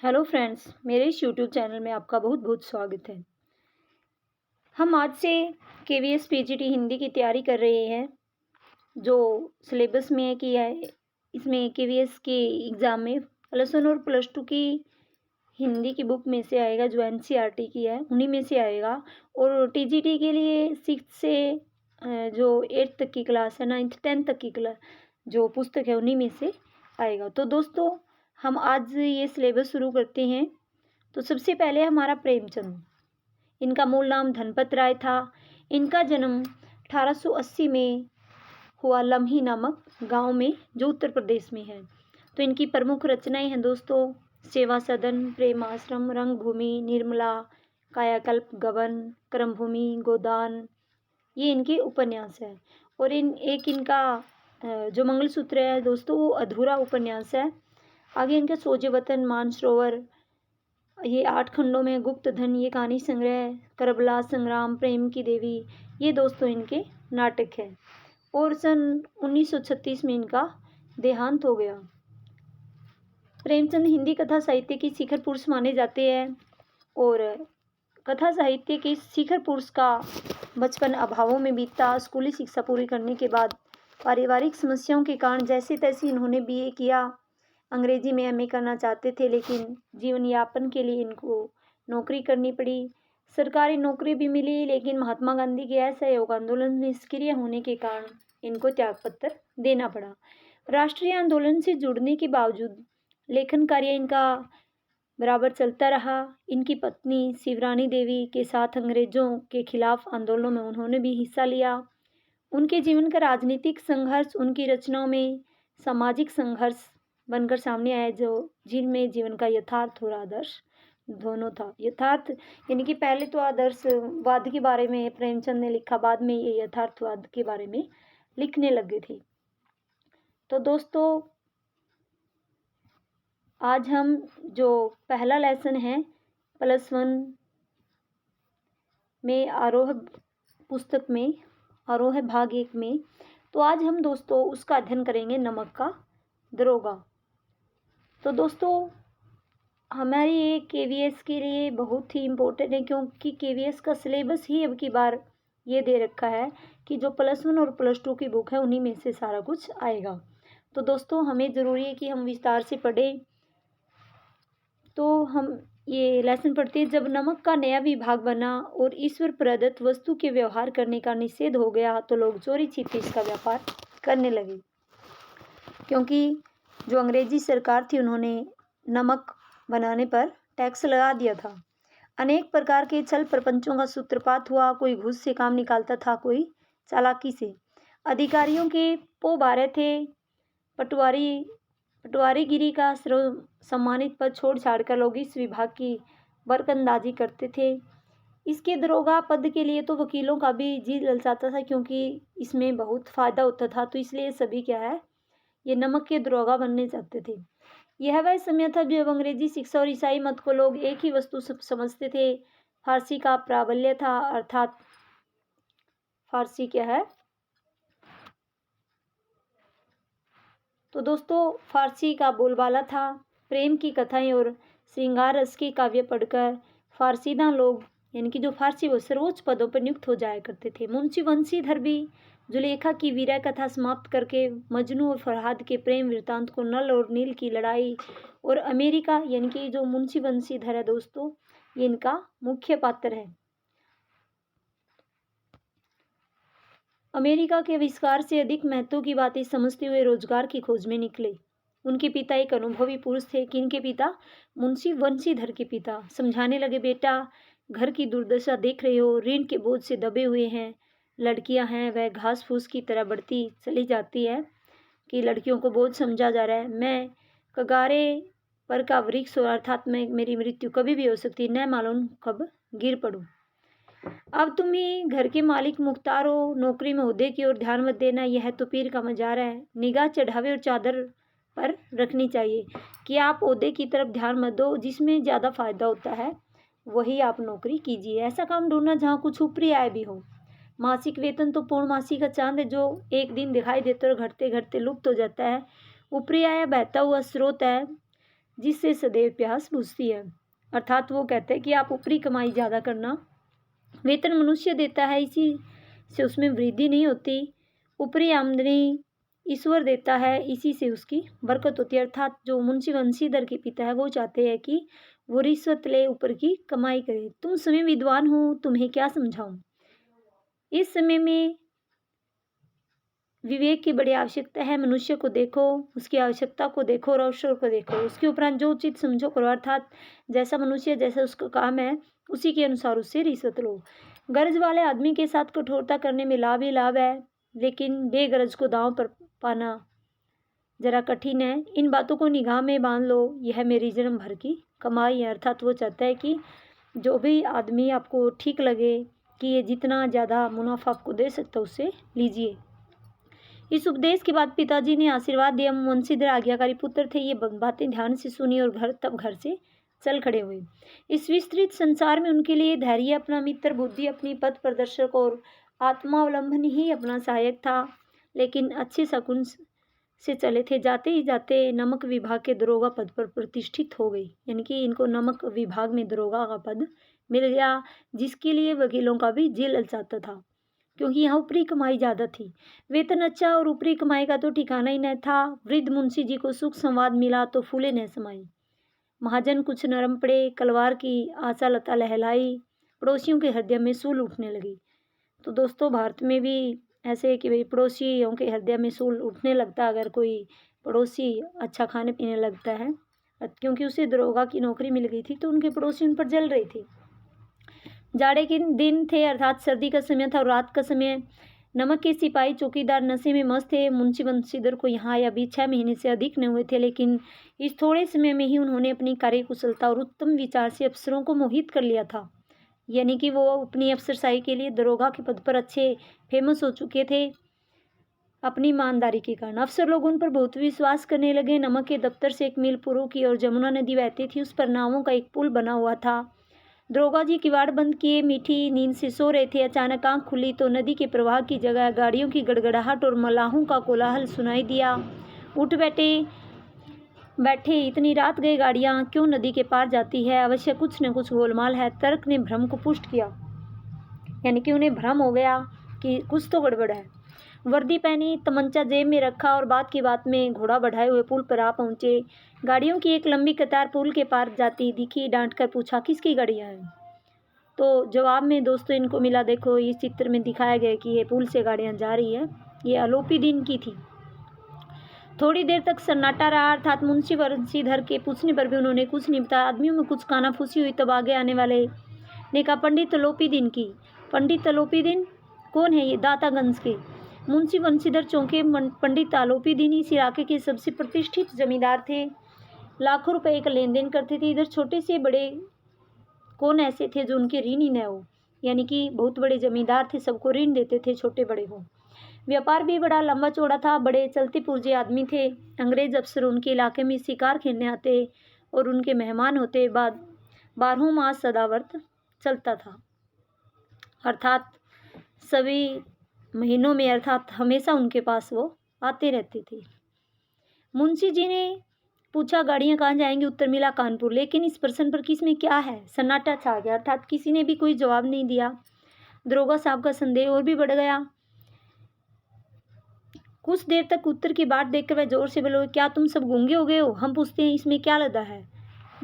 Hello friends, मेरे इस YouTube channel में आपका बहुत बहुत स्वागत है। हम आज से केवीएस पीजीटी हिंदी की तैयारी कर रहे हैं। जो सिलेबस में है कि है इसमें केवीएस के एग्ज़ाम में प्लस वन और प्लस टू की हिंदी की बुक में से आएगा, जो एनसीईआरटी की है उन्हीं में से आएगा। और टीजीटी के लिए सिक्स से जो एट्थ तक की क्लास है, नाइन्थ टेंथ तक की क्लास जो पुस्तक है उन्हीं में से आएगा। तो दोस्तों, हम आज ये सिलेबस शुरू करते हैं। तो सबसे पहले हमारा प्रेमचंद। इनका मूल नाम धनपत राय था। इनका जन्म 1880 में हुआ लम्ही नामक गांव में, जो उत्तर प्रदेश में है। तो इनकी प्रमुख रचनाएं हैं दोस्तों, सेवा सदन, प्रेम आश्रम, रंगभूमि, निर्मला, कायाकल्प, गबन, कर्मभूमि, गोदान, ये इनके उपन्यास है। और इनका जो मंगलसूत्र है दोस्तों, वो अधूरा उपन्यास है। आगे इनके सोजे वतन, मानसरोवर, ये 8 खंडों में, गुप्त धन, ये कहानी संग्रह, करबला संग्राम, प्रेम की देवी, ये दोस्तों इनके नाटक है। और सन 1936 में इनका देहांत हो गया। प्रेमचंद हिंदी कथा साहित्य की शिखर पुरुष माने जाते हैं। और कथा साहित्य के शिखर पुरुष का बचपन अभावों में बीता। स्कूली शिक्षा पूरी करने के बाद पारिवारिक समस्याओं के कारण जैसे तैसे इन्होंने बीए किया। अंग्रेजी में एमए करना चाहते थे, लेकिन जीवन यापन के लिए इनको नौकरी करनी पड़ी। सरकारी नौकरी भी मिली, लेकिन महात्मा गांधी के असहयोग आंदोलन में सक्रिय होने के कारण इनको त्यागपत्र देना पड़ा। राष्ट्रीय आंदोलन से जुड़ने के बावजूद लेखन कार्य इनका बराबर चलता रहा। इनकी पत्नी शिवरानी देवी के साथ अंग्रेजों के खिलाफ आंदोलनों में उन्होंने भी हिस्सा लिया। उनके जीवन का राजनीतिक संघर्ष उनकी रचनाओं में सामाजिक संघर्ष बनकर सामने आया, जो जिनमें जीवन का यथार्थ और आदर्श दोनों था। यथार्थ यानी कि पहले तो आदर्शवाद के बारे में प्रेमचंद ने लिखा, बाद में ये यथार्थवाद के बारे में लिखने लगे थे। तो दोस्तों, आज हम जो पहला लेसन है प्लस वन में आरोह पुस्तक में, आरोह भाग 1 में, तो आज हम दोस्तों उसका अध्ययन करेंगे, नमक का दरोगा। तो दोस्तों, हमारी ये केवीएस के लिए बहुत ही इम्पोर्टेंट है, क्योंकि केवीएस का सिलेबस ही अब की बार ये दे रखा है कि जो प्लस वन और प्लस टू की बुक है उन्हीं में से सारा कुछ आएगा। तो दोस्तों, हमें ज़रूरी है कि हम विस्तार से पढ़ें। तो हम ये लेसन पढ़ते हैं। जब नमक का नया विभाग बना और ईश्वर प्रदत्त वस्तु के व्यवहार करने का निषेध हो गया, तो लोग चोरी छिपे इसका व्यापार करने लगे, क्योंकि जो अंग्रेजी सरकार थी उन्होंने नमक बनाने पर टैक्स लगा दिया था। अनेक प्रकार के छल प्रपंचों का सूत्रपात हुआ। कोई घूस से काम निकालता था, कोई चालाकी से। अधिकारियों के पो बारे थे। पटवारीगिरी का सम्मानित पद छोड़ छाड़कर लोग इस विभाग की बरकंदाजी करते थे। इसके दरोगा पद के लिए तो वकीलों का भी जी ललचाता था, क्योंकि इसमें बहुत फायदा होता था। तो इसलिए सभी क्या है, ये नमक के दरोगा बनने चाहते थे। यह वह समय था जब अंग्रेजी शिक्षा और ईसाई मत को लोग एक ही वस्तु समझते थे। फारसी का प्राबल्य था, अर्थात फारसी क्या है, तो दोस्तों फारसी का बोलबाला था। प्रेम की कथाएं और श्रृंगार रस के काव्य पढ़कर फारसीदां लोग, यानी कि जो फारसी, वो सर्वोच्च पदों पर नियुक्त हो जाया करते थे। मुंशी बंशीधर भी जुलेखा की वीरा कथा समाप्त करके मजनू और फरहाद के प्रेम वृत्तांत को, नल और नील की लड़ाई और अमेरिका, यानी कि जो मुंशी बंशीधर है दोस्तों, ये इनका मुख्य पात्र है। अमेरिका के आविष्कार से अधिक महत्व की बातें समझते हुए रोजगार की खोज में निकले। उनके पिता एक अनुभवी पुरुष थे। किनके पिता? मुंशी बंशीधर के पिता। समझाने लगे, बेटा घर की दुर्दशा देख रहे हो, ऋण के बोझ से दबे हुए हैं। लड़कियां हैं, वह घास फूस की तरह बढ़ती चली जाती है कि लड़कियों को बोझ समझा जा रहा है। मैं कगारे पर का वृक्ष, अर्थात मैं, मेरी मृत्यु कभी भी हो सकती है, न मालूम कब गिर पड़ूं। अब तुम ही घर के मालिक मुख्तार हो, नौकरी में ओहदे की ओर ध्यान मत देना, यह तो पीर का मजारा है। निगाह चढ़ावे और चादर पर रखनी चाहिए कि आप ओहदे की तरफ ध्यान मत दो, जिसमें ज़्यादा फायदा होता है वही आप नौकरी कीजिए। ऐसा काम ढूंढना जहाँ कुछ ऊपरी आय भी हो। मासिक वेतन तो पूर्णमासी का चांद है, जो एक दिन दिखाई देता और घटते घटते लुप्त हो जाता है। ऊपरी आय बहता हुआ स्रोत है, जिससे सदैव प्यास बुझती है। अर्थात वो कहते हैं कि आप ऊपरी कमाई ज़्यादा करना। वेतन मनुष्य देता है, इसी से उसमें वृद्धि नहीं होती। ऊपरी आमदनी ईश्वर देता है, इसी से उसकी बरकत होती है। अर्थात जो मुंशी वंशीधर के पिता है वो चाहते हैं कि वो रिश्वत ले, ऊपर की कमाई करे। तुम समय विद्वान हो, तुम्हें क्या समझाऊं। इस समय में विवेक की बड़ी आवश्यकता है। मनुष्य को देखो, उसकी आवश्यकता को देखो और अवसर को देखो, उसके उपरांत जो उचित समझो करो। अर्थात जैसा मनुष्य, जैसा उसका काम है, उसी के अनुसार उससे रिश्वत लो। गरज वाले आदमी के साथ कठोरता करने में लाभ ही लाभ है, लेकिन बेगरज को दांव पर पाना जरा कठिन है। इन बातों को निगाह में बांध लो, यह मेरी जन्म भर की कमाई है। अर्थात वो चाहता है कि जो भी आदमी आपको ठीक लगे कि ये जितना ज़्यादा मुनाफा आपको दे सकता है, उससे लीजिए। इस उपदेश के बाद पिताजी ने आशीर्वाद दिया। वंशीधर आज्ञाकारी पुत्र थे। ये बातें ध्यान से सुनी और घर से चल खड़े हुए। इस विस्तृत संसार में उनके लिए धैर्य अपना मित्र, बुद्धि अपनी पथ प्रदर्शक और आत्मावलंबन ही अपना सहायक था। लेकिन अच्छे शकुन से चले थे। जाते ही जाते नमक विभाग के दरोगा पद पर प्रतिष्ठित हो गई, यानी कि इनको नमक विभाग में दरोगा का पद मिल गया, जिसके लिए वकीलों का भी जी ललचाता था, क्योंकि यहाँ ऊपरी कमाई ज़्यादा थी। वेतन अच्छा और ऊपरी कमाई का तो ठिकाना ही न था। वृद्ध मुंशी जी को सुख संवाद मिला तो फूले न समाई। महाजन कुछ नरम पड़े, कलवार की आशा लता लहलाई, पड़ोसियों के हृदय में सूल उठने लगी। तो दोस्तों, भारत में भी ऐसे है कि भाई पड़ोसियों के हृदय में सूल उठने लगता अगर कोई पड़ोसी अच्छा खाने पीने लगता है, क्योंकि उसे दरोगा की नौकरी मिल गई थी तो उनके पड़ोसी उन पर जल रहे थे। जाड़े के दिन थे, अर्थात सर्दी का समय था और रात का समय। नमक के सिपाही चौकीदार नशे में मस्त थे। मुंशी वंशीधर को यहाँ आए अभी 6 महीने से अधिक न हुए थे, लेकिन इस थोड़े समय में ही उन्होंने अपनी कार्यकुशलता और उत्तम विचार से अफसरों को मोहित कर लिया था। यानी कि वो अपनी अफसरशाही के लिए दरोगा के पद पर अच्छे फेमस हो चुके थे अपनी ईमानदारी के कारण। अफसर लोग उन पर बहुत विश्वास करने लगे। नमक के दफ्तर से 1 मील पूर्व की ओर जमुना नदी बहती थी। उस पर नावों का एक पुल बना हुआ था। दरोगा जी किवाड़ बंद किए मीठी नींद से सो रहे थे। अचानक आंख खुली तो नदी के प्रवाह की जगह गाड़ियों की गड़गड़ाहट और मलाहों का कोलाहल सुनाई दिया। उठ बैठे, इतनी रात गए गाड़ियां क्यों नदी के पार जाती है, अवश्य कुछ न कुछ गोलमाल है। तर्क ने भ्रम को पुष्ट किया, यानी कि उन्हें भ्रम हो गया कि कुछ तो गड़बड़ है। वर्दी पहनी, तमंचा जेब में रखा और बात की बात में घोड़ा बढ़ाए हुए पुल पर आ पहुंचे। गाड़ियों की एक लंबी कतार पुल के पार जाती दिखी। डांट कर पूछा, किसकी गाड़ियां हैं? तो जवाब में दोस्तों इनको मिला, देखो इस चित्र में दिखाया गया कि ये पुल से गाड़ियां जा रही है, ये आलोपी दिन की थी। थोड़ी देर तक सन्नाटा रहा, अर्थात मुंशी वंशीधर के पूछने पर भी उन्होंने कुछ नहीं बताया। आदमियों में कुछ कानाफूसी हुई, तब आगे आने वाले ने कहा, पंडित आलोपी दिन की। पंडित आलोपी दिन कौन है? ये दातागंज के मुंशी वंशीधर चौंके। पंडित आलोपी दिन इस इलाके के सबसे प्रतिष्ठित जमींदार थे, लाखों रुपए का लेन देन करते थे। इधर छोटे से बड़े कौन ऐसे थे जो उनके ऋणी न हो, यानी कि बहुत बड़े जमींदार थे, सबको ऋण देते थे, छोटे बड़े हो। व्यापार भी बड़ा लंबा चौड़ा था, बड़े चलते पुर्जे आदमी थे। अंग्रेज अफसर उनके इलाके में शिकार खेलने आते और उनके मेहमान होते। बाद 12 मास सदाव्रत चलता था, अर्थात सभी महीनों में, अर्थात हमेशा उनके पास वो आते रहते थे। मुंशी जी ने पूछा, गाड़ियां कहाँ जाएंगी? उत्तर मिला, कानपुर। लेकिन इस प्रश्न पर किस में क्या है? सन्नाटा छा गया, अर्थात किसी ने भी कोई जवाब नहीं दिया। दरोगा साहब का संदेह और भी बढ़ गया। कुछ देर तक उत्तर की बाट देखकर वह जोर से बोले, क्या तुम सब गूंगे हो गए हो? हम पूछते हैं इसमें क्या लदा है?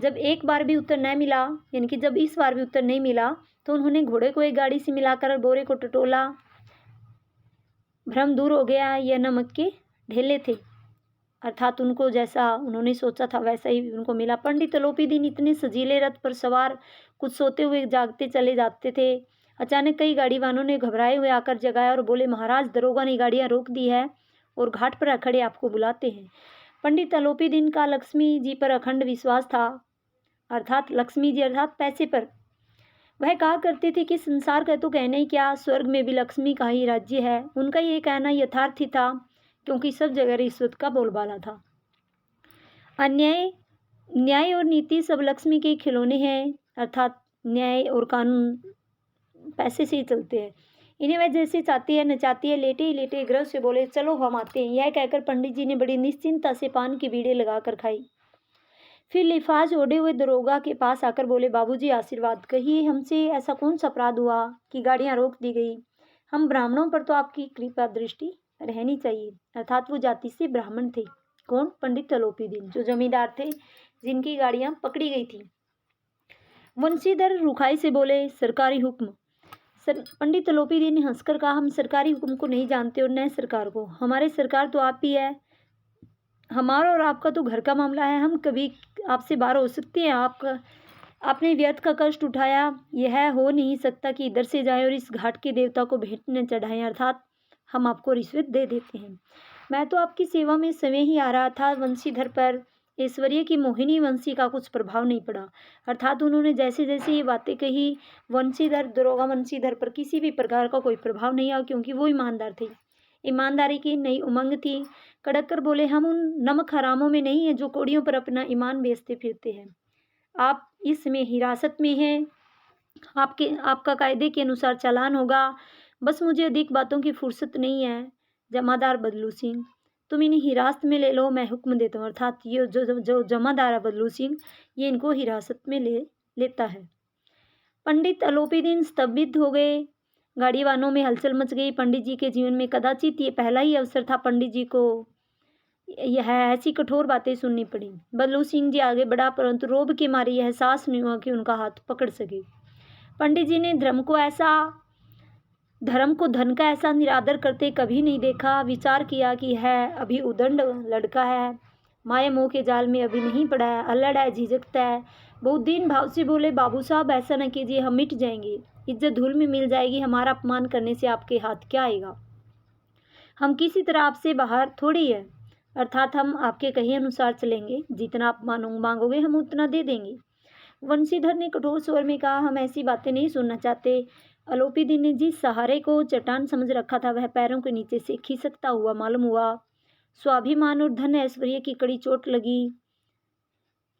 जब एक बार भी उत्तर न मिला, यानी कि जब इस बार भी उत्तर नहीं मिला, तो उन्होंने घोड़े को एक गाड़ी से मिलाकर बोरे को टटोला। भ्रम दूर हो गया, यह नमक के ढेले थे, अर्थात उनको जैसा उन्होंने सोचा था वैसा ही उनको मिला। पंडित आलोपी दिन इतने सजीले रथ पर सवार, कुछ सोते हुए जागते चले जाते थे। अचानक कई गाड़ी वालों ने घबराए हुए आकर जगाया और बोले, महाराज, दरोगा ने गाड़ियां रोक दी है और घाट पर खड़े आपको बुलाते हैं। पंडित आलोपी दिन का लक्ष्मी जी पर अखंड विश्वास था, अर्थात लक्ष्मी जी अर्थात पैसे पर। वह कहा करते थे कि संसार का तो कहना ही क्या, स्वर्ग में भी लक्ष्मी का ही राज्य है। उनका ये कहना यथार्थ ही था, क्योंकि सब जगह रिश्वत का बोलबाला था। न्याय और नीति सब लक्ष्मी के खिलौने हैं, अर्थात न्याय और कानून पैसे से ही चलते हैं। इन्हें वह जैसे चाहती है नचाती है। लेटे ही लेटे ग्रह से बोले, चलो हम आते हैं। यह कहकर पंडित जी ने बड़ी निश्चिंतता से पान की बीड़े लगाकर खाई। फिर लिफाज ओढ़े हुए दरोगा के पास आकर बोले, बाबूजी आशीर्वाद, कहिए हमसे ऐसा कौन सा अपराध हुआ कि गाड़ियां रोक दी गई? हम ब्राह्मणों पर तो आपकी कृपा दृष्टि रहनी चाहिए। अर्थात वो जाति से ब्राह्मण थे। कौन? पंडित तलोपीदीन, जो जमींदार थे, जिनकी गाड़ियां पकड़ी गई थी। वंशीधर रुखाई से बोले, सरकारी हुक्म। पंडित तलोपीदीन ने हंसकर कहा, हम सरकारी हुक्म को नहीं जानते और न सरकार को। हमारे सरकार तो आप ही है। हमारा और आपका तो घर का मामला है। हम कभी आपसे बाहर हो सकते हैं? आपने व्यर्थ का कष्ट उठाया। यह हो नहीं सकता कि इधर से जाए और इस घाट के देवता को भेंट न चढ़ाएं, अर्थात हम आपको रिश्वत दे देते हैं। मैं तो आपकी सेवा में समय ही आ रहा था। वंशीधर पर ऐश्वर्य की मोहिनी वंशी का कुछ प्रभाव नहीं पड़ा। अर्थात उन्होंने जैसे जैसे ये बातें कही, वंशीधर, दरोगा वंशीधर पर किसी भी प्रकार का कोई प्रभाव नहीं आया, क्योंकि वो ईमानदार थे। ईमानदारी की नई उमंग थी। कड़क कर बोले, हम उन नमक हरामों में नहीं है जो कोड़ियों पर अपना ईमान बेचते फिरते हैं। आप इस समय हिरासत में हैं। आपका कायदे के अनुसार चालान होगा। बस मुझे अधिक बातों की फुर्सत नहीं है। जमादार बदलू सिंह, तुम इन्हें हिरासत में ले लो, मैं हुक्म देता हूँ। अर्थात ये जो जमादार है बदलू सिंह, ये इनको हिरासत में लेता है। पंडित अलोपीदीन स्तब्ध हो गए। गाड़ी वाहनों में हलचल मच गई। पंडित जी के जीवन में कदाचित ये पहला ही अवसर था पंडित जी को यह ऐसी कठोर बातें सुननी पड़ी। बदलू सिंह जी आगे बढ़ा, परंतु रोब के मारे यह एहसास नहीं हुआ कि उनका हाथ पकड़ सके। पंडित जी ने धर्म को धन का ऐसा निरादर करते कभी नहीं देखा। विचार किया कि है अभी उदंड लड़का है, माया मोह के जाल में अभी नहीं पड़ा है, अल्लड़ है, झिझकता है। बहुत दीन भाव से बोले, बाबू साहब ऐसा न कीजिए, हम मिट जाएंगे, इज्जत धूल में मिल जाएगी। हमारा अपमान करने से आपके हाथ क्या आएगा? हम किसी तरह आपसे बाहर थोड़ी है। अर्थात हम आपके कहे अनुसार चलेंगे। जितना आप मांगोगे हम उतना दे देंगे। वंशीधर ने कठोर स्वर में कहा, हम ऐसी बातें नहीं सुनना चाहते। अलोपीदीन ने जिस सहारे को चट्टान समझ रखा था, वह पैरों के नीचे से खिसकता हुआ मालूम हुआ। स्वाभिमान और धन ऐश्वर्य की कड़ी चोट लगी,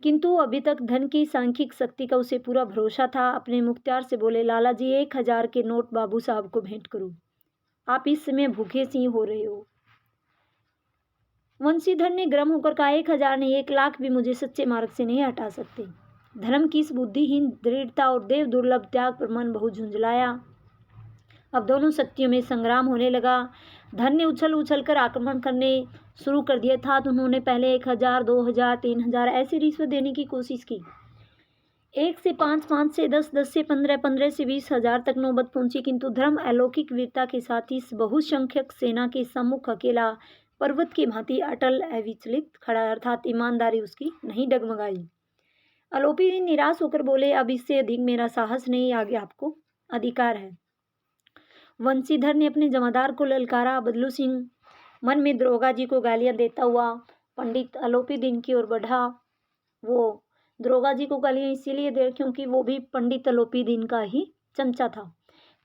किंतु अभी तक धन की सांख्यिक शक्ति का उसे पूरा भरोसा था। अपने मुख्तियार से बोले, लाला जी 1000 के नोट बाबू साहब को भेंट करो। आप इस समय भूखे सिंह हो रहे हो। वंशीधर ने गर्म होकर कहा, 1000 नहीं, 1,00,000 भी मुझे सच्चे मार्ग से नहीं हटा सकते। धर्म की इस बुद्धिहीन दृढ़ता और देव दुर्लभ त्याग पर मन बहुत झुंझलाया। अब दोनों शक्तियों में संग्राम होने लगा। धन ने उछल उछल कर आक्रमण करने शुरू कर दिया था। तो उन्होंने पहले 1000, 2000, 3000 ऐसी रिश्वत देने की कोशिश की। 1 से 5, 5 से 10, 10 से 15, 15 से 20,000 तक नौबत पहुंची, किंतु धर्म अलौकिक वीरता के साथ इस बहुसंख्यक सेना के सम्मुख अकेला पर्वत की भांति अटल अविचलित खड़ा, अर्थात ईमानदारी उसकी नहीं डगमगाई। अलोपीदीन निराश होकर बोले, अब इससे अधिक मेरा साहस नहीं, आगे आपको अधिकार है। वंशीधर ने अपने जमादार को ललकारा। बदलू सिंह मन में दरोगा जी को गालियां देता हुआ पंडित अलोपीदीन की ओर बढ़ा। वो दरोगा जी को गालियां इसीलिए दे क्योंकि वो भी पंडित अलोपीदीन का ही चमचा था।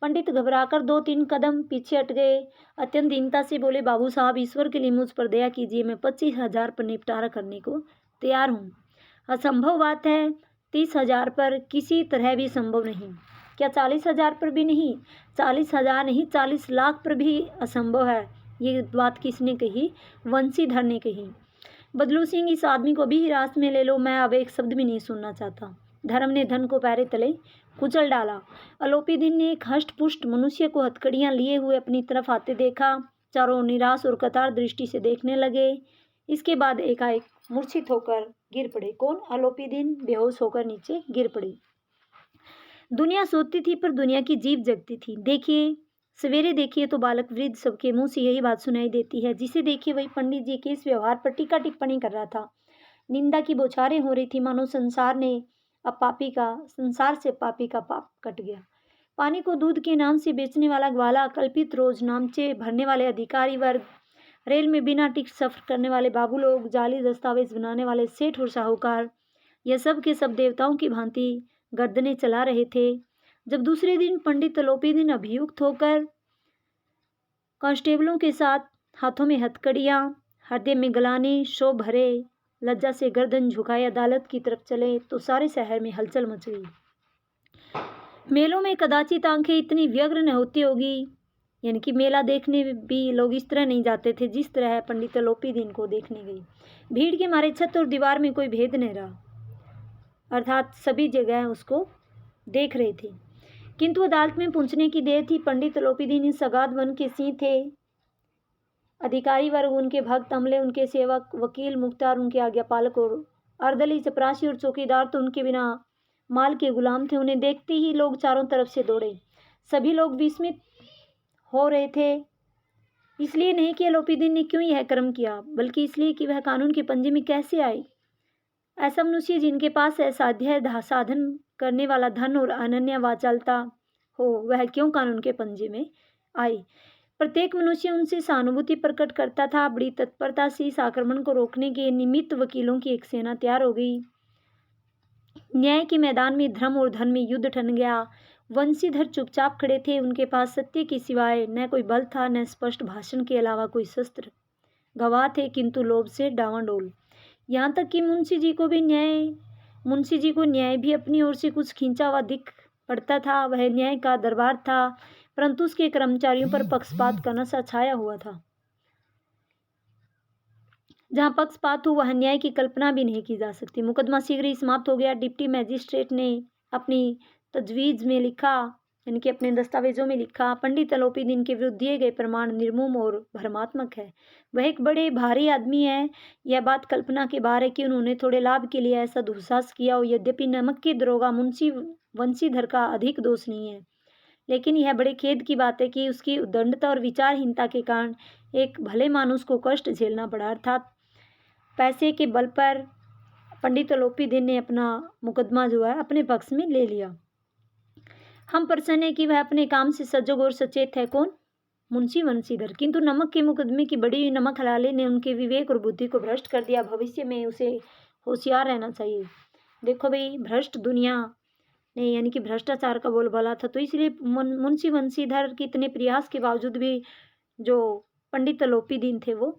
पंडित घबराकर 2-3 कदम पीछे हट गए। अत्यंत दीनता से बोले, बाबू साहब ईश्वर के लिए मुझ पर दया कीजिए, मैं 25,000 पर निपटारा करने को तैयार हूँ। असंभव बात है, 30,000 पर किसी तरह भी संभव नहीं। क्या 40,000 पर भी नहीं? 40,000 नहीं, 40 लाख पर भी असंभव है। ये बात किसने कही? वंशीधर ने कही। बदलू सिंह, इस आदमी को भी हिरासत में ले लो, मैं अब एक शब्द भी नहीं सुनना चाहता। धर्म ने धन को पैरे तले कुचल डाला। अलोपीदीन ने एक हष्ट पुष्ट मनुष्य को हथकड़ियां लिए हुए अपनी तरफ आते देखा। चारों निराश और कतार दृष्टि से देखने लगे। इसके बाद एकाएक मूर्छित होकर गिर पड़े। कौन? अलोपीदीन बेहोश होकर नीचे गिर पड़े। दुनिया सोती थी पर दुनिया की जीभ जगती थी। देखिए, सवेरे देखिए तो बालक वृद्ध सबके मुंह से यही बात सुनाई देती है। जिसे देखिए वही पंडित जी के इस व्यवहार पर टीका टिप्पणी कर रहा था। निंदा की बौछारें हो रही थी, मानो संसार से पापी का पाप कट गया। पानी को दूध के नाम से बेचने वाला ग्वाला, कल्पित रोज नामचे भरने वाले अधिकारी वर्ग, रेल में बिना टिकट सफर करने वाले बाबू लोग, जाली दस्तावेज बनाने वाले सेठ और साहूकार, यह सब के सब देवताओं की भांति गर्दनें चला रहे थे। जब दूसरे दिन पंडित अलोपीदीन अभियुक्त होकर कांस्टेबलों के साथ हाथों में हथकड़ियां, हृदय में गलाने, शोभ भरे लज्जा से गर्दन झुकाए अदालत की तरफ चले तो सारे शहर में हलचल मच गई। मेलों में कदाचित आंखें इतनी व्यग्र न होती होगी, यानी कि मेला देखने भी लोग इस तरह नहीं जाते थे जिस तरह पंडित अलोपीदीन को देखने गई। भीड़ के मारे छत और दीवार में कोई भेद नहीं रहा। अर्थात सभी जगह उसको देख रहे थे। किंतु अदालत में पहुंचने की देर थी। पंडित लोपीदीन इस अगाध वन के सिंह थे। अधिकारी वर्ग उनके भक्त, अमले उनके सेवक, वकील, मुख्तार उनके आज्ञापालक और अर्दली, चपरासी और चौकीदार तो उनके बिना माल के गुलाम थे। उन्हें देखते ही लोग चारों तरफ से दौड़े। सभी लोग विस्मित हो रहे थे, इसलिए नहीं कि लोपीदीन ने क्यों यह कर्म किया, बल्कि इसलिए कि वह कानून के पंजे में कैसे आए। ऐसा मनुष्य जिनके पास असाध्य साधन करने वाला धन और अनन्य वाचालता हो, वह क्यों कानून के पंजे में आए। प्रत्येक मनुष्य उनसे सहानुभूति प्रकट करता था। बड़ी तत्परता से इस आक्रमण को रोकने के निमित्त वकीलों की एक सेना तैयार हो गई। न्याय के मैदान में धर्म और धन में युद्ध ठन गया। वंशीधर चुपचाप खड़े थे। उनके पास सत्य के सिवाय न कोई बल था, न स्पष्ट भाषण के अलावा कोई शस्त्र। गवाह थे, किंतु लोभ से डावाडोल। यहाँ तक कि मुंशी जी को न्याय भी अपनी ओर से कुछ खींचा हुआ दिख पड़ता था। वह न्याय का दरबार था, परंतु उसके कर्मचारियों पर पक्षपात का नशा छाया हुआ था। जहाँ पक्षपात हो, वह न्याय की कल्पना भी नहीं की जा सकती। मुकदमा शीघ्र ही समाप्त हो गया। डिप्टी मैजिस्ट्रेट ने अपनी तजवीज़ में लिखा, यानी कि अपने दस्तावेजों में लिखा, पंडित लोपीदीन के विरुद्ध दिए गए प्रमाण निर्मूल और भ्रमात्मक है। वह एक बड़े भारी आदमी है। यह बात कल्पना के बाहर है कि उन्होंने थोड़े लाभ के लिए ऐसा दुस्साहस किया हो। यद्यपि नमक के दरोगा मुंशी वंशीधर का अधिक दोष नहीं है, लेकिन यह बड़े खेद की बात है कि उसकी उद्दंडता और विचारहीनता के कारण एक भले मानुस को कष्ट झेलना पड़ा। अर्थात पैसे के बल पर पंडित लोपीदीन ने अपना मुकदमा जो है अपने पक्ष में ले लिया। हम प्रसन्न है कि वह अपने काम से सजग और सचेत है। कौन? मुंशी वंशीधर। किंतु नमक के मुकदमे की बड़ी हुई नमक हलाले ने उनके विवेक और बुद्धि को भ्रष्ट कर दिया। भविष्य में उसे होशियार रहना चाहिए। देखो भाई, भ्रष्ट दुनिया ने, यानी कि भ्रष्टाचार का बोलबाला था, तो इसलिए मुंशी वंशीधर के इतने प्रयास के बावजूद भी जो पंडित लोपीदीन थे वो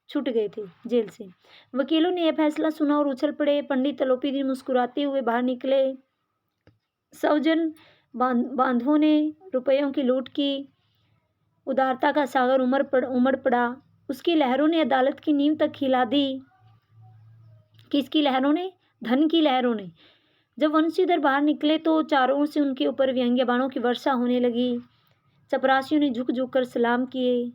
छूट गए थे जेल से। वकीलों ने यह फैसला सुना और उछल पड़े। पंडित लोपीदीन मुस्कुराते हुए बाहर निकले। सौजन बांधवों ने रुपयों की लूट की। उदारता का सागर उमड़ पड़ा। उसकी लहरों ने अदालत की नींव तक हिला दी। किसकी लहरों ने? धन की लहरों ने। जब वंशीधर बाहर निकले तो चारों ओर से उनके ऊपर व्यंग्य बाणों की वर्षा होने लगी। चपरासियों ने झुक झुक कर सलाम किए,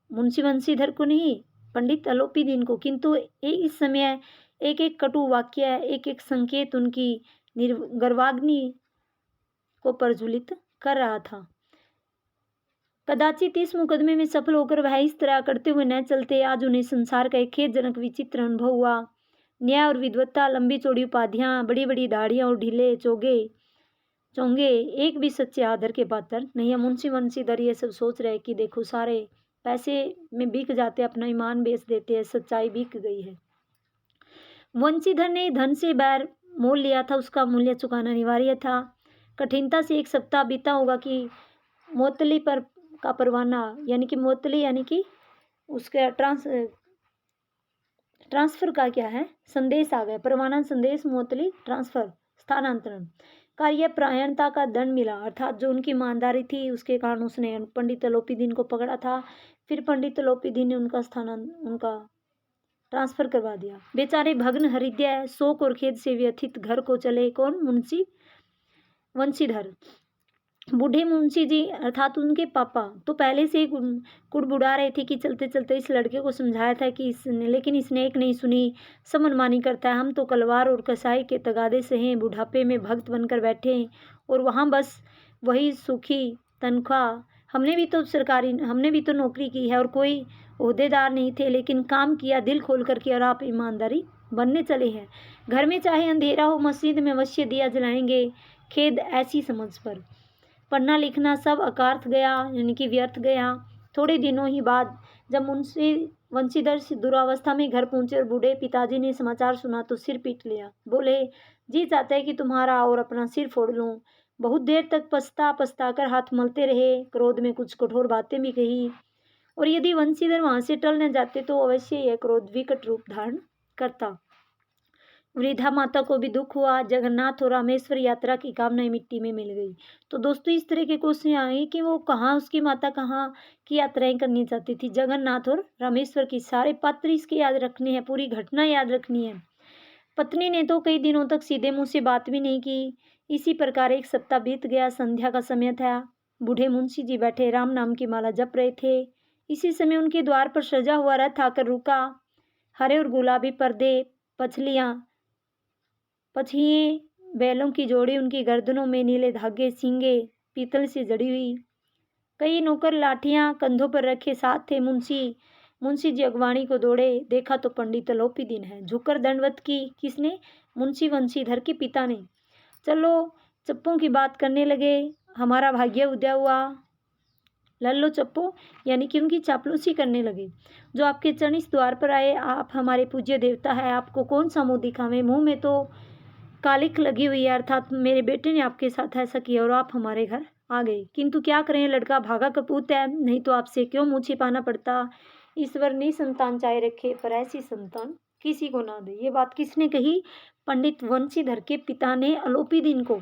मुंशी वंशीधर को नहीं, पंडित लोपीदीन को। किंतु इस समय एक एक कटु वाक्य, एक एक संकेत उनकी गर्वाग्नि को प्रज्वलित कर रहा था। कदाचित इस मुकदमे में सफल होकर वह इस तरह करते हुए न चलते। आज उन्हें संसार का एक खेदजनक विचित्र अनुभव हुआ। न्याय और विद्वत्ता, लंबी चौड़ी उपाधियां, बड़ी बड़ी दाढ़ियां और ढीले चोंगे एक भी सच्चे आदर के पात्र नहीं। मुंशी वंशीधर ये सब सोच रहे कि देखो, सारे पैसे में बिक जाते, अपना ईमान बेच देते हैं, सच्चाई बिक गई है। वंशीधर ने धन से बैर मोल लिया था, उसका मूल्य चुकाना अनिवार्य था। कठिनता से एक सप्ताह बीता होगा कि मोतली पर का परवाना, यानी कि मोतली, यानी कि उसके ट्रांसफर का क्या है, संदेश आ गया। परवाना संदेश, मोतली ट्रांसफर, स्थानांतरण का यह प्रायणता का दंड मिला। अर्थात जो उनकी ईमानदारी थी उसके कारण उसने पंडित लोपीदीन को पकड़ा था। फिर पंडित लोपीदीन ने उनका ट्रांसफर करवा दिया। बेचारे भग्न हृदय, शोक और खेद से व्यथित घर को चले। कौन? मुंशी वंशीधर। बूढ़े मुंशी जी अर्थात उनके पापा तो पहले से ही कुड़बुड़ा रहे थे कि चलते चलते इस लड़के को समझाया था कि लेकिन इसने एक नहीं सुनी। सब मनमानी करता है। हम तो कलवार और कसाई के तगादे से हैं, बुढ़ापे में भक्त बनकर बैठे हैं और वहाँ बस वही सूखी तनख्वाह। हमने भी तो नौकरी की है और कोई ओहदेदार नहीं थे, लेकिन काम किया, दिल खोल कर किया और आप ईमानदारी बनने चले हैं। घर में चाहे अंधेरा हो, मस्जिद में अवश्य दिया जलाएंगे। खेद ऐसी समझ पर। पढ़ना लिखना सब अकार्थ गया, यानी कि व्यर्थ गया। थोड़े दिनों ही बाद जब मुंशी वंशीधर दुरावस्था में घर पहुंचे और बूढ़े पिताजी ने समाचार सुना तो सिर पीट लिया। बोले, जी चाहता है कि तुम्हारा और अपना सिर फोड़ लूं। बहुत देर तक पछता कर हाथ मलते रहे। क्रोध में कुछ कठोर बातें भी कही और यदि वंशीधर वहां से टल न जाते तो अवश्य यह क्रोध विकट रूप धारण करता। वृद्धा माता को भी दुख हुआ। जगन्नाथ और रामेश्वर यात्रा की कामना मिट्टी में मिल गई। तो दोस्तों, इस तरह के क्वेश्चन आए कि वो कहाँ, उसकी माता कहाँ की यात्राएं करनी चाहती थी। जगन्नाथ और रामेश्वर की सारे पात्र इसके याद रखने हैं, पूरी घटना याद रखनी है। पत्नी ने तो कई दिनों तक सीधे मुंह से बात भी नहीं की। इसी प्रकार एक सप्ताह बीत गया। संध्या का समय था। बूढ़े मुंशी जी बैठे राम नाम की माला जप रहे थे। इसी समय उनके द्वार पर सजा हुआ रथ आकर रुका। हरे और गुलाबी पर्दे, पछलियां, पछिए, बैलों की जोड़ी, उनकी गर्दनों में नीले धागे, सींगे पीतल से जड़ी हुई। कई नौकर लाठियां कंधों पर रखे साथ थे। मुंशी जी अगवानी को दौड़े। देखा तो पंडित अलोपीदीन है। झुककर दंडवत की। किसने? मुंशी वंशीधर के पिता ने। चलो चप्पों की बात करने लगे। हमारा भाग्य उदय हुआ। लल्लो चप्पो यानी कि उनकी चापलूसी करने लगे। जो आपके चरण इस द्वार पर आए, आप हमारे पूज्य देवता है, आपको कौन सा मुंह दिखावे? मुंह में तो कालिख लगी हुई है, अर्थात मेरे बेटे ने आपके साथ ऐसा किया और आप हमारे घर आ गए। किंतु क्या करें, लड़का भागा कपूत है, नहीं तो आपसे क्यों मुंह छिपाना पड़ता। ईश्वर निसंतान चाहे रखे, पर ऐसी संतान किसी को ना दे। ये बात किसने कही? पंडित वंशीधर के पिता ने अलोपीदीन को।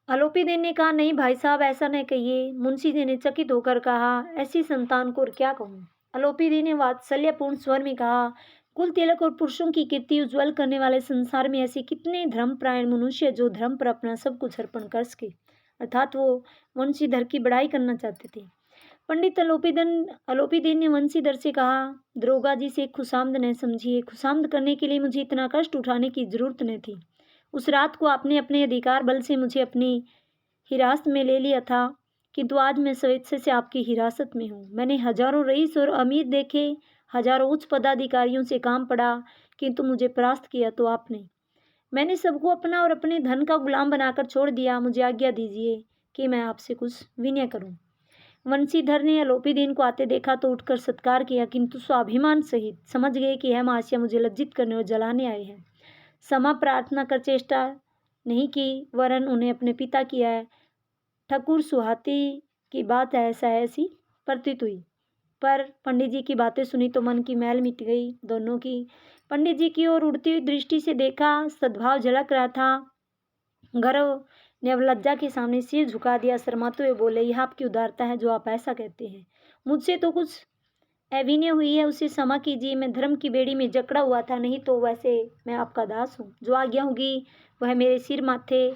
अलोपीदीन ने कहा, नहीं भाई साहब, ऐसा न कहिए। मुंशी जी ने चकित होकर कहा, ऐसी संतान को और क्या कहूँ। अलोपीदीन ने वात्सल्यपूर्ण स्वर में कहा, कुल तिलक और पुरुषों की कीर्ति उज्ज्वल करने वाले संसार में ऐसे कितने धर्मपरायण मनुष्य जो धर्म पर अपना सब कुछ अर्पण कर सके। अर्थात वो वंशीधर की बड़ाई करना चाहते थे। पंडित अलोपीदीन ने वंशीधर से कहा, दरोगा जी से खुशामद न समझिए। खुशामद करने के लिए मुझे इतना कष्ट उठाने की जरूरत न थी। उस रात को आपने अपने अधिकार बल से मुझे अपनी हिरासत में ले लिया था, किंतु आज मैं स्वेच्छा से आपकी हिरासत में हूँ। मैंने हजारों रईस और अमीर देखे, हजारों उच्च पदाधिकारियों से काम पड़ा, किंतु मुझे परास्त किया तो आपने। मैंने सबको अपना और अपने धन का गुलाम बनाकर छोड़ दिया। मुझे आज्ञा दीजिए कि मैं आपसे कुछ विनय करूं। वंशीधर ने अलोपीदीन को आते देखा तो उठकर सत्कार किया, किंतु स्वाभिमान सहित। समझ गए कि यह महाशय मुझे लज्जित करने और जलाने आए हैं। क्षमा प्रार्थना कर चेष्टा नहीं की, वरन उन्हें अपने पिता की है ठकुर सुहाती की बात ऐसा ऐसी प्रतीत हुई। पर पंडित जी की बातें सुनी तो मन की मैल मिट गई दोनों की। पंडित जी की ओर उड़ती हुई दृष्टि से देखा, सद्भाव झलक रहा था। गर्व ने अब लज्जा के सामने सिर झुका दिया। शर्माते हुए बोले, यह आपकी उदारता है जो आप ऐसा कहते हैं। मुझसे तो कुछ अविनय हुई है, उसे क्षमा कीजिए। मैं धर्म की बेड़ी में जकड़ा हुआ था, नहीं तो वैसे मैं आपका दास हूँ। जो आज्ञा होगी वह मेरे सिर माथे।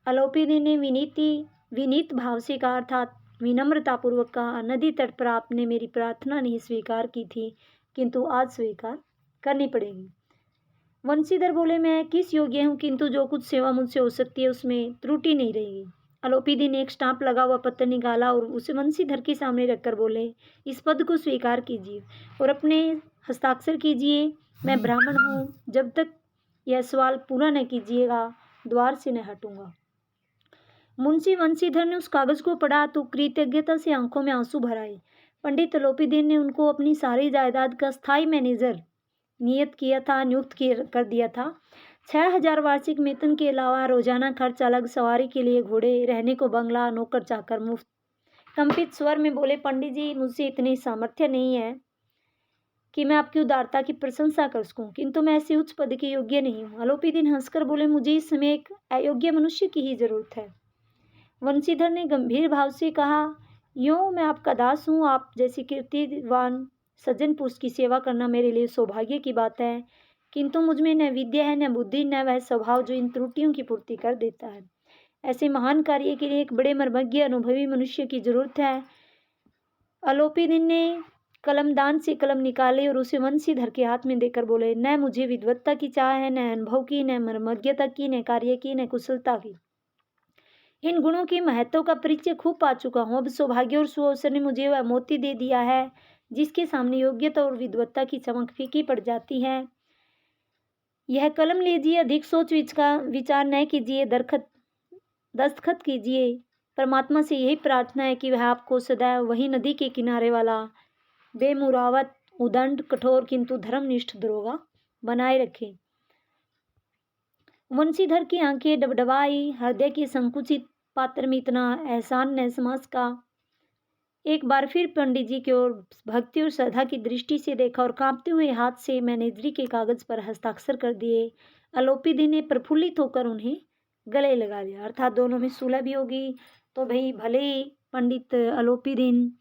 अलोपीदीन ने विनीत भाव से कहा, अर्थात विनम्रतापूर्वक कहा, नदी तट पर आपने मेरी प्रार्थना नहीं स्वीकार की थी, किंतु आज स्वीकार करनी पड़ेगी। वंशीधर बोले, मैं किस योग्य हूँ, किंतु जो कुछ सेवा मुझसे हो सकती है उसमें त्रुटि नहीं रहेगी। अलोपीदीन ने एक स्टाम्प लगा हुआ पत्र निकाला और उसे वंशीधर के सामने रखकर बोले, इस पद को स्वीकार कीजिए और अपने हस्ताक्षर कीजिए। मैं ब्राह्मण हूँ, जब तक यह सवाल पूरा न कीजिएगा द्वार से न हटूंगा। मुंशी वंशीधर ने उस कागज को पढ़ा तो कृतज्ञता से आंखों में आंसू भर आए। पंडित अलोपीदीन ने उनको अपनी सारी जायदाद का स्थायी मैनेजर नियुक्त कर दिया था। 6,000 वार्षिक वेतन के अलावा रोजाना खर्च अलग, सवारी के लिए घोड़े, रहने को बंगला, नौकर चाकर मुफ्त। कंपित स्वर में बोले, पंडित जी, मुझसे इतनी सामर्थ्य नहीं है कि मैं आपकी उदारता की प्रशंसा कर सकूं, किंतु मैं ऐसे उच्च पद के योग्य नहीं हूँ। अलोपीदीन हंसकर बोले, मुझे इस समय एक अयोग्य मनुष्य की ही जरूरत है। वंशीधर ने गंभीर भाव से कहा, यूं मैं आपका दास हूँ, आप जैसी कीर्तिवान सज्जन पुरुष की सेवा करना मेरे लिए सौभाग्य की बात है, किंतु मुझ में न विद्या है, न बुद्धि, न वह स्वभाव जो इन त्रुटियों की पूर्ति कर देता है। ऐसे महान कार्य के लिए एक बड़े मर्मज्ञ अनुभवी मनुष्य की जरूरत है। अलोपीदीन ने कलमदान से कलम निकाले और उसे वंशीधर के हाथ में देकर बोले, न मुझे विद्वत्ता की चाह है, न अनुभव की, न मर्मज्ञता की, न कार्य की, न कुशलता की। इन गुणों के महत्व का परिचय खूब पा चुका हूँ। अब सौभाग्य और सुअवसर ने मुझे वह मोती दे दिया है जिसके सामने योग्यता और विद्वत्ता की चमक फीकी पड़ जाती है। यह कलम लीजिए, अधिक सोच विचार न कीजिए, दस्तखत कीजिए। परमात्मा से यही प्रार्थना है कि वह आपको सदैव वही नदी के किनारे वाला बेमुरावत, उदंड, कठोर किंतु धर्मनिष्ठ दरोगा बनाए रखे। वंशीधर की आंखें डबडबाई। हृदय के संकुचित पात्र में इतना एहसान न समझ का। एक बार फिर पंडित जी की ओर भक्ति और श्रद्धा की दृष्टि से देखा और कांपते हुए हाथ से मैनेजरी के कागज पर हस्ताक्षर कर दिए। अलोपीदीन ने प्रफुल्लित होकर उन्हें गले लगा लिया। अर्थात दोनों में सुलह भी होगी। तो भाई भले ही पंडित अलोपीदीन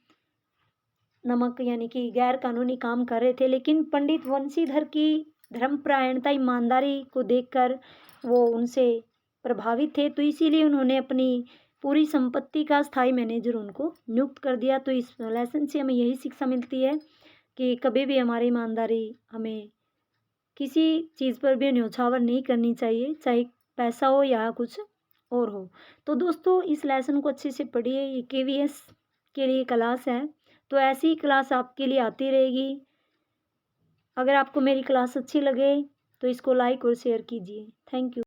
नमक यानी कि गैर कानूनी काम कर रहे थे, लेकिन पंडित वंशीधर की धर्मपरायणता, ईमानदारी को देखकर वो उनसे प्रभावित थे, तो इसीलिए उन्होंने अपनी पूरी संपत्ति का स्थायी मैनेजर उनको नियुक्त कर दिया। तो इस लेसन से हमें यही शिक्षा मिलती है कि कभी भी हमारी ईमानदारी, हमें किसी चीज़ पर भी न्यौछावर नहीं करनी चाहिए, चाहे पैसा हो या कुछ और हो। तो दोस्तों, इस लेसन को अच्छे से पढ़िए, ये केवीएस के लिए क्लास है, तो ऐसी ही क्लास आपके लिए आती रहेगी। अगर आपको मेरी क्लास अच्छी लगे तो इसको लाइक और शेयर कीजिए। Thank you.